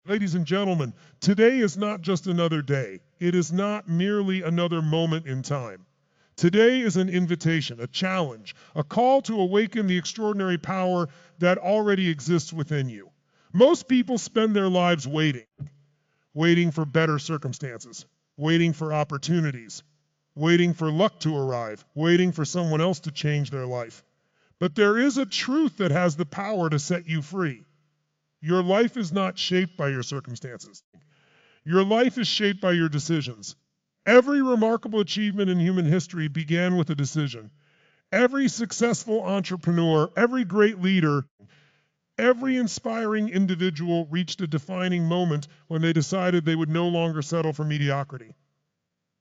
Ladies and gentlemen, today is not just another day. It is not merely another moment in time. Today is an invitation, a challenge, a call to awaken the extraordinary power that already exists within you. Most people spend their lives waiting for better circumstances, waiting for opportunities, waiting for luck to arrive, waiting for someone else to change their life. But there is a truth that has the power to set you free. Your life is not shaped by your circumstances. Your life is shaped by your decisions. Every remarkable achievement in human history began with a decision. Every successful entrepreneur, every great leader, every inspiring individual reached a defining moment when they decided they would no longer settle for mediocrity.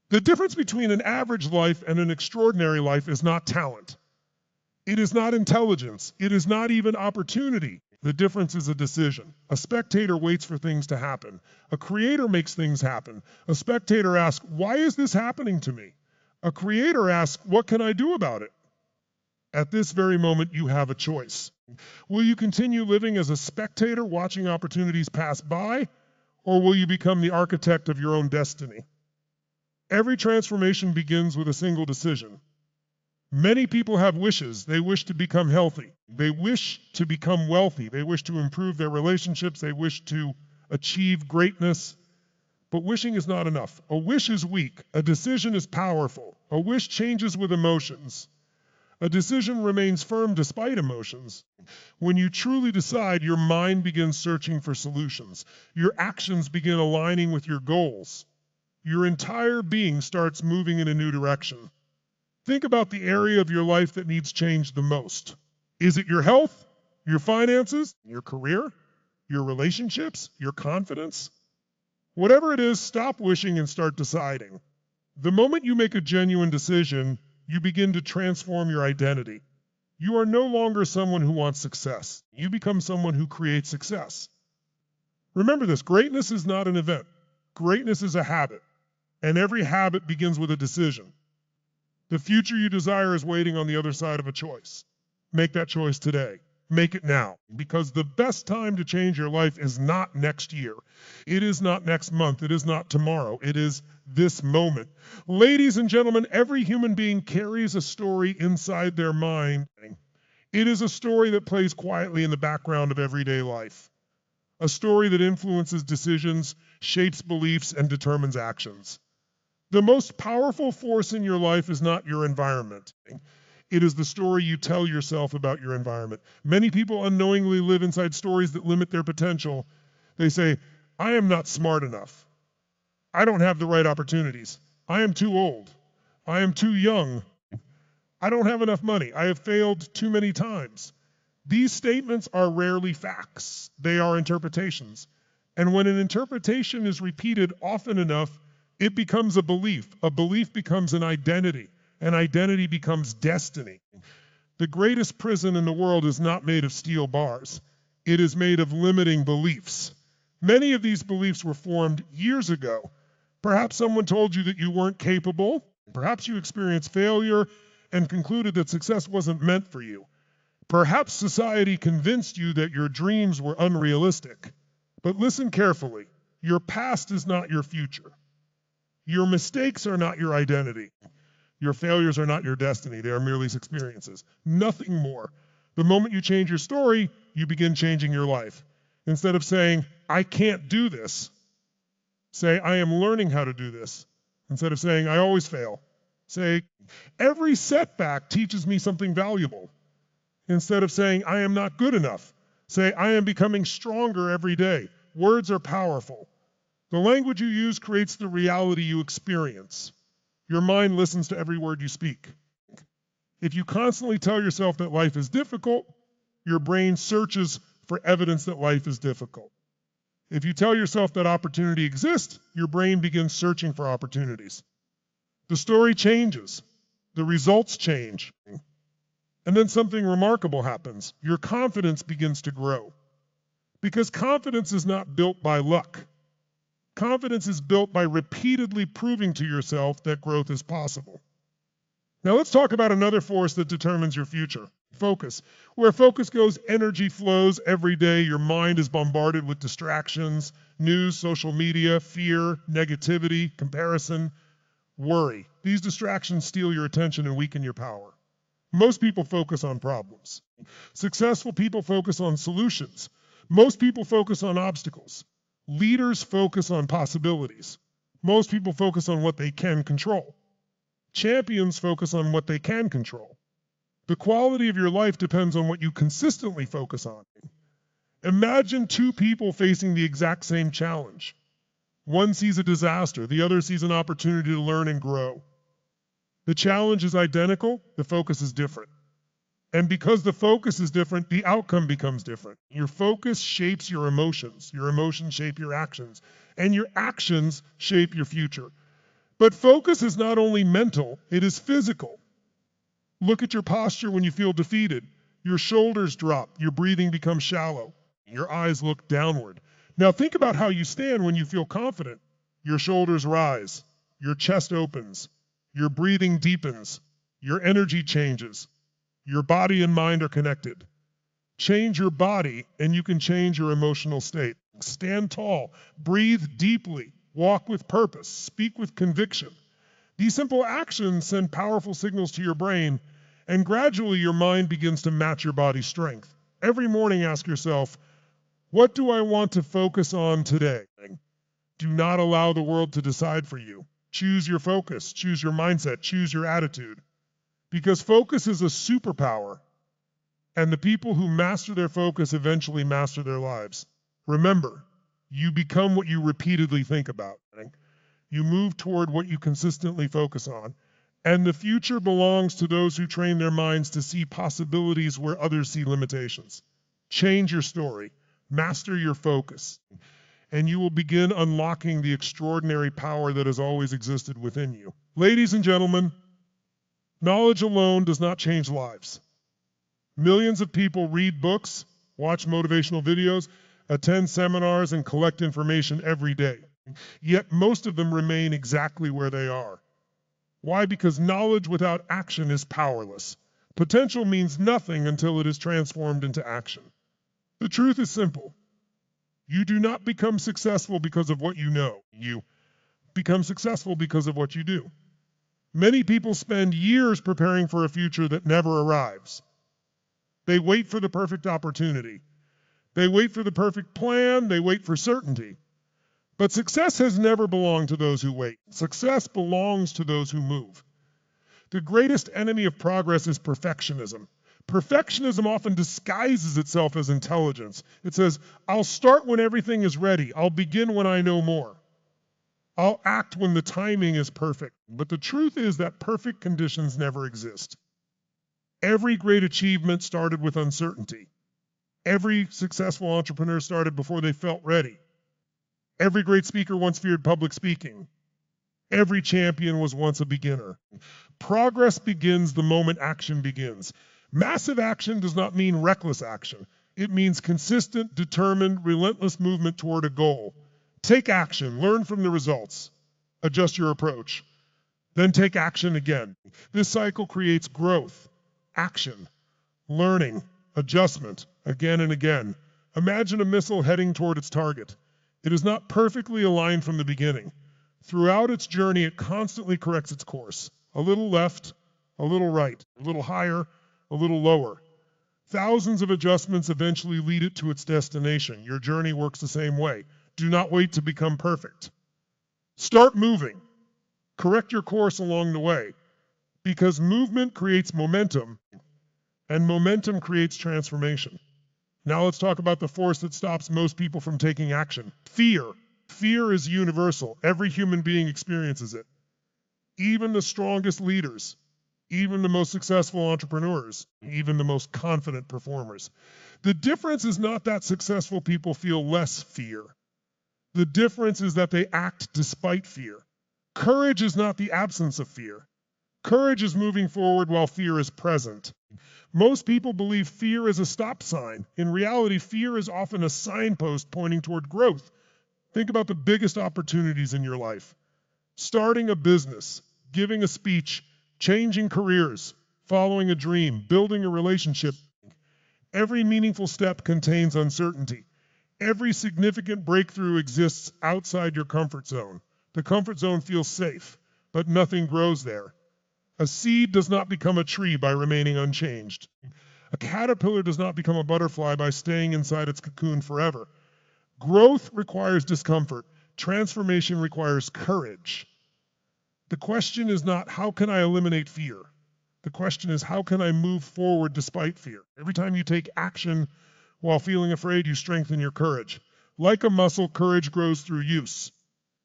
The difference between an average life and an extraordinary life is not talent. It is not intelligence. It is not even opportunity. The difference is a decision. A spectator waits for things to happen. A creator makes things happen. A spectator asks, why is this happening to me? A creator asks, what can I do about it? At this very moment, you have a choice. Will you continue living as a spectator watching opportunities pass by, or will you become the architect of your own destiny? Every transformation begins with a single decision. Many people have wishes. They wish to become healthy. They wish to become wealthy. They wish to improve their relationships. They wish to achieve greatness. But wishing is not enough. A wish is weak. A decision is powerful. A wish changes with emotions. A decision remains firm despite emotions. When you truly decide, your mind begins searching for solutions. Your actions begin aligning with your goals. Your entire being starts moving in a new direction. Think about the area of your life that needs change the most. Is it your health, your finances, your career, your relationships, your confidence? Whatever it is, stop wishing and start deciding. The moment you make a genuine decision, you begin to transform your identity. You are no longer someone who wants success. You become someone who creates success. Remember this, greatness is not an event. Greatness is a habit, and every habit begins with a decision. The future you desire is waiting on the other side of a choice. Make that choice today. Make it now, because the best time to change your life is not next year. It is not next month. It is not tomorrow. It is this moment. Ladies and gentlemen, every human being carries a story inside their mind. It is a story that plays quietly in the background of everyday life. A story that influences decisions, shapes beliefs, and determines actions. The most powerful force in your life is not your environment. It is the story you tell yourself about your environment. Many people unknowingly live inside stories that limit their potential. They say, I am not smart enough. I don't have the right opportunities. I am too old. I am too young. I don't have enough money. I have failed too many times. These statements are rarely facts. They are interpretations. And when an interpretation is repeated often enough, it becomes a belief. A belief becomes an identity. An identity becomes destiny. The greatest prison in the world is not made of steel bars. It is made of limiting beliefs. Many of these beliefs were formed years ago. Perhaps someone told you that you weren't capable. Perhaps you experienced failure and concluded that success wasn't meant for you. Perhaps society convinced you that your dreams were unrealistic. But listen carefully. Your past is not your future. Your mistakes are not your identity. Your failures are not your destiny. They are merely experiences. Nothing more. The moment you change your story, you begin changing your life. Instead of saying, I can't do this, say, I am learning how to do this. Instead of saying, I always fail, say, every setback teaches me something valuable. Instead of saying, I am not good enough, say, I am becoming stronger every day. Words are powerful. The language you use creates the reality you experience. Your mind listens to every word you speak. If you constantly tell yourself that life is difficult, your brain searches for evidence that life is difficult. If you tell yourself that opportunity exists, your brain begins searching for opportunities. The story changes. The results change. And then something remarkable happens. Your confidence begins to grow. Because confidence is not built by luck. Confidence is built by repeatedly proving to yourself that growth is possible. Now let's talk about another force that determines your future. Focus. Where focus goes, energy flows every day. Your mind is bombarded with distractions, news, social media, fear, negativity, comparison, worry. These distractions steal your attention and weaken your power. Most people focus on problems. Successful people focus on solutions. Most people focus on obstacles. Leaders focus on possibilities. Most people focus on what they can control. Champions focus on what they can control. The quality of your life depends on what you consistently focus on. Imagine two people facing the exact same challenge. One sees a disaster, the other sees an opportunity to learn and grow. The challenge is identical, the focus is different. And because the focus is different, the outcome becomes different. Your focus shapes your emotions shape your actions, and your actions shape your future. But focus is not only mental, it is physical. Look at your posture when you feel defeated. Your shoulders drop, your breathing becomes shallow, your eyes look downward. Now think about how you stand when you feel confident. Your shoulders rise, your chest opens, your breathing deepens, your energy changes, your body and mind are connected. Change your body and you can change your emotional state. Stand tall, breathe deeply, walk with purpose, speak with conviction. These simple actions send powerful signals to your brain, and gradually your mind begins to match your body's strength. Every morning ask yourself, what do I want to focus on today? Do not allow the world to decide for you. Choose your focus, choose your mindset, choose your attitude. Because focus is a superpower, and the people who master their focus eventually master their lives. Remember, you become what you repeatedly think about. You move toward what you consistently focus on, and the future belongs to those who train their minds to see possibilities where others see limitations. Change your story, master your focus, and you will begin unlocking the extraordinary power that has always existed within you. Ladies and gentlemen, knowledge alone does not change lives. Millions of people read books, watch motivational videos, attend seminars, and collect information every day. Yet most of them remain exactly where they are. Why? Because knowledge without action is powerless. Potential means nothing until it is transformed into action. The truth is simple. You do not become successful because of what you know. You become successful because of what you do. Many people spend years preparing for a future that never arrives. They wait for the perfect opportunity. They wait for the perfect plan. They wait for certainty. But success has never belonged to those who wait. Success belongs to those who move. The greatest enemy of progress is perfectionism. Perfectionism often disguises itself as intelligence. It says, I'll start when everything is ready. I'll begin when I know more. I'll act when the timing is perfect. But the truth is that perfect conditions never exist. Every great achievement started with uncertainty. Every successful entrepreneur started before they felt ready. Every great speaker once feared public speaking. Every champion was once a beginner. Progress begins the moment action begins. Massive action does not mean reckless action. It means consistent, determined, relentless movement toward a goal. Take action, learn from the results, adjust your approach, then take action again. This cycle creates growth, action, learning, adjustment, again and again. Imagine a missile heading toward its target. It is not perfectly aligned from the beginning. Throughout its journey, it constantly corrects its course. A little left, a little right, a little higher, a little lower. Thousands of adjustments eventually lead it to its destination. Your journey works the same way. Do not wait to become perfect. Start moving. Correct your course along the way, because movement creates momentum, and momentum creates transformation. Now let's talk about the force that stops most people from taking action. Fear. Fear is universal. Every human being experiences it. Even the strongest leaders, even the most successful entrepreneurs, even the most confident performers. The difference is not that successful people feel less fear. The difference is that they act despite fear. Courage is not the absence of fear. Courage is moving forward while fear is present. Most people believe fear is a stop sign. In reality, fear is often a signpost pointing toward growth. Think about the biggest opportunities in your life. Starting a business, giving a speech, changing careers. following a dream, building a relationship. Every meaningful step contains uncertainty. Every significant breakthrough exists outside your comfort zone. The comfort zone feels safe, but nothing grows there. A seed does not become a tree by remaining unchanged. A caterpillar does not become a butterfly by staying inside its cocoon forever. Growth requires discomfort. Transformation requires courage. The question is not, how can I eliminate fear? The question is, how can I move forward despite fear? Every time you take action while feeling afraid, you strengthen your courage. Like a muscle, courage grows through use.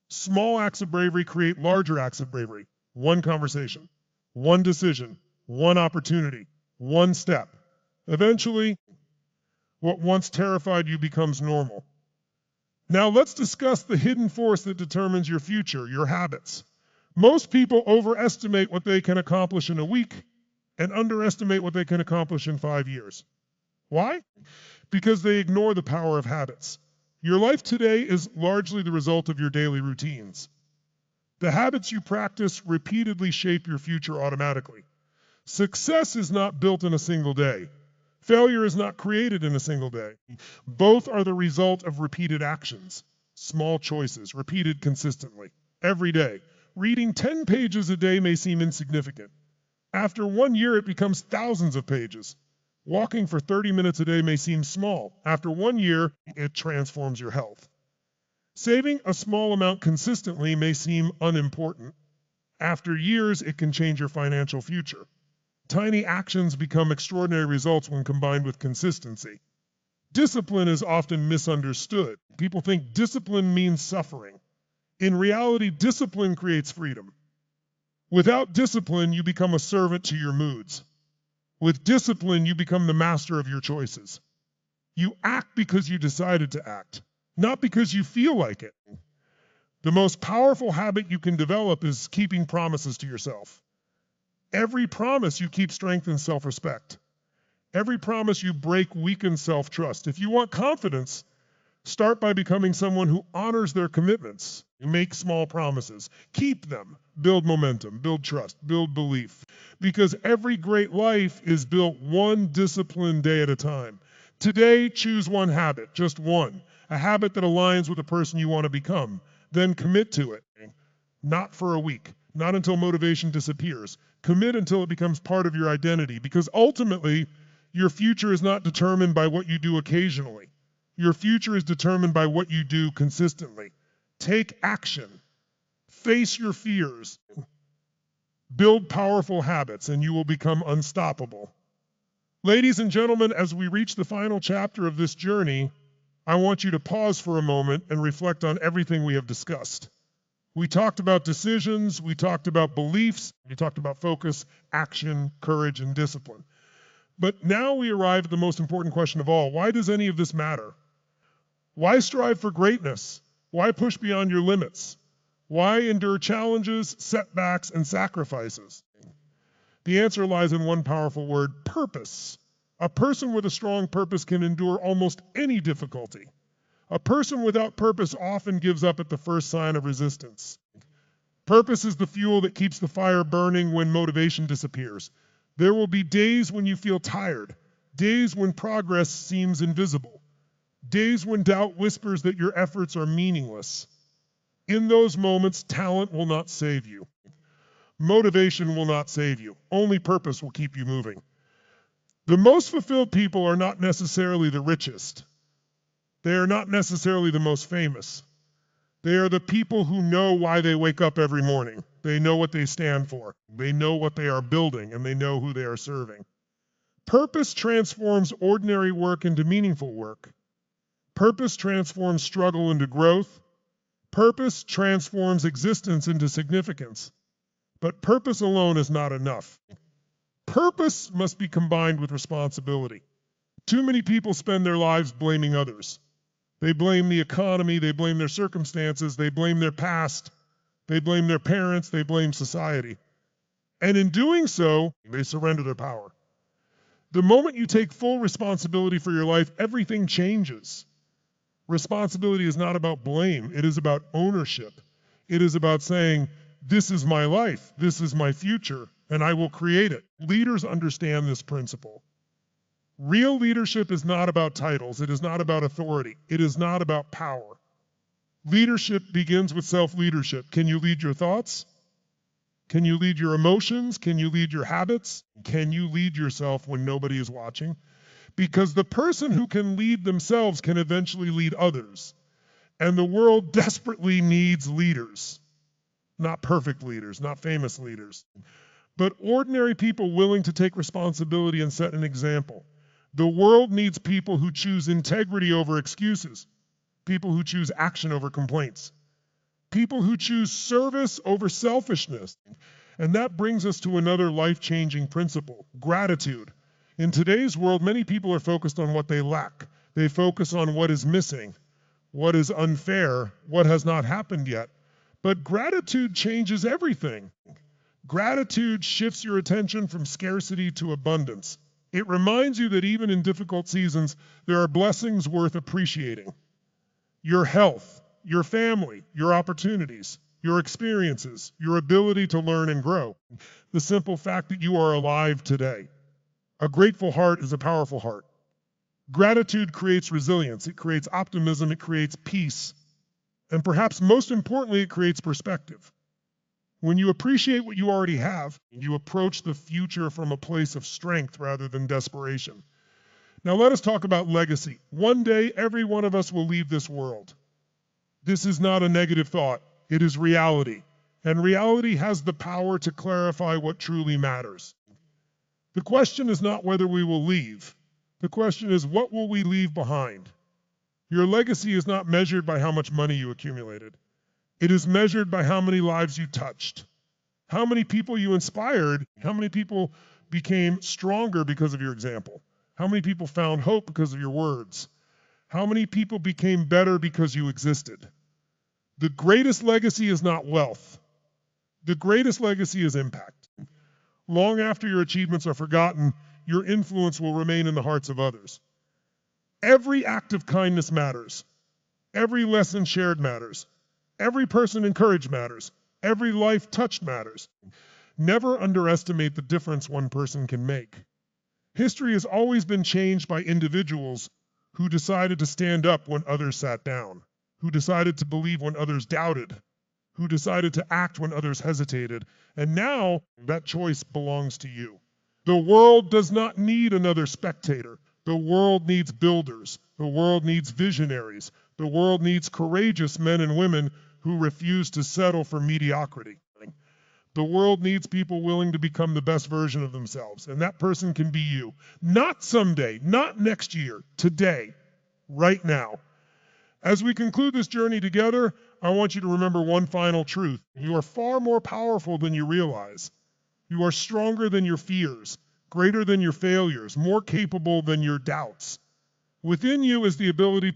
Small acts of bravery create larger acts of bravery. One conversation, one decision, one opportunity, one step. Eventually, what once terrified you becomes normal. Now let's discuss the hidden force that determines your future, your habits. Most people overestimate what they can accomplish in a week and underestimate what they can accomplish in 5 years. Why? Because they ignore the power of habits. Your life today is largely the result of your daily routines. The habits you practice repeatedly shape your future automatically. Success is not built in a single day. Failure is not created in a single day. Both are the result of repeated actions, small choices, repeated consistently, every day. Reading 10 pages a day may seem insignificant. After 1 year, it becomes thousands of pages. Walking for 30 minutes a day may seem small. After 1 year, it transforms your health. Saving a small amount consistently may seem unimportant. After years, it can change your financial future. Tiny actions become extraordinary results when combined with consistency. Discipline is often misunderstood. People think discipline means suffering. In reality, discipline creates freedom. Without discipline, you become a servant to your moods. With discipline, you become the master of your choices. You act because you decided to act, not because you feel like it. The most powerful habit you can develop is keeping promises to yourself. Every promise you keep strengthens self-respect. Every promise you break weakens self-trust. If you want confidence, start by becoming someone who honors their commitments. You make small promises. Keep them. Build momentum, build trust, build belief. Because every great life is built one disciplined day at a time. Today, choose one habit, just one. A habit that aligns with the person you want to become. Then commit to it. Not for a week, not until motivation disappears. Commit until it becomes part of your identity, because ultimately, your future is not determined by what you do occasionally. Your future is determined by what you do consistently. Take action. Face your fears. Build powerful habits, and you will become unstoppable. Ladies and gentlemen, as we reach the final chapter of this journey, I want you to pause for a moment and reflect on everything we have discussed. We talked about decisions, we talked about beliefs, we talked about focus, action, courage, and discipline. But now we arrive at the most important question of all. Why does any of this matter? Why strive for greatness? Why push beyond your limits? Why endure challenges, setbacks, and sacrifices? The answer lies in one powerful word: purpose. A person with a strong purpose can endure almost any difficulty. A person without purpose often gives up at the first sign of resistance. Purpose is the fuel that keeps the fire burning when motivation disappears. There will be days when you feel tired, days when progress seems invisible, days when doubt whispers that your efforts are meaningless. In those moments, talent will not save you. Motivation will not save you. Only purpose will keep you moving. The most fulfilled people are not necessarily the richest. They are not necessarily the most famous. They are the people who know why they wake up every morning. They know what they stand for. They know what they are building, and they know who they are serving. Purpose transforms ordinary work into meaningful work. Purpose transforms struggle into growth. Purpose transforms existence into significance. But purpose alone is not enough. Purpose must be combined with responsibility. Too many people spend their lives blaming others. They blame the economy, they blame their circumstances, they blame their past, they blame their parents, they blame society. And in doing so, they surrender their power. The moment you take full responsibility for your life, everything changes. Responsibility is not about blame, it is about ownership. It is about saying, this is my life, this is my future, and I will create it. Leaders understand this principle. Real leadership is not about titles. It is not about authority. It is not about power. Leadership begins with self-leadership. Can you lead your thoughts? Can you lead your emotions? Can you lead your habits? Can you lead yourself when nobody is watching? Because the person who can lead themselves can eventually lead others. And the world desperately needs leaders. Not perfect leaders, not famous leaders, but ordinary people willing to take responsibility and set an example. The world needs people who choose integrity over excuses, people who choose action over complaints, people who choose service over selfishness. And that brings us to another life-changing principle, gratitude. In today's world, many people are focused on what they lack. They focus on what is missing, what is unfair, what has not happened yet. But gratitude changes everything. Gratitude shifts your attention from scarcity to abundance. It reminds you that even in difficult seasons, there are blessings worth appreciating. Your health, your family, your opportunities, your experiences, your ability to learn and grow. The simple fact that you are alive today. A grateful heart is a powerful heart. Gratitude creates resilience, it creates optimism, it creates peace, and perhaps most importantly, it creates perspective. When you appreciate what you already have, you approach the future from a place of strength rather than desperation. Now let us talk about legacy. One day, every one of us will leave this world. This is not a negative thought, it is reality. And reality has the power to clarify what truly matters. The question is not whether we will leave. The question is, what will we leave behind? Your legacy is not measured by how much money you accumulated. It is measured by how many lives you touched, how many people you inspired, how many people became stronger because of your example, how many people found hope because of your words, how many people became better because you existed. The greatest legacy is not wealth. The greatest legacy is impact. Long after your achievements are forgotten, your influence will remain in the hearts of others. Every act of kindness matters. Every lesson shared matters. Every person encouraged matters. Every life touched matters. Never underestimate the difference one person can make. History has always been changed by individuals who decided to stand up when others sat down, who decided to believe when others doubted, who decided to act when others hesitated. And now that choice belongs to you. The world does not need another spectator. The world needs builders. The world needs visionaries. The world needs courageous men and women who refuse to settle for mediocrity. The world needs people willing to become the best version of themselves, and that person can be you. Not someday, not next year, today, right now. As we conclude this journey together, I want you to remember one final truth. You are far more powerful than you realize. You are stronger than your fears, greater than your failures, more capable than your doubts. Within you is the ability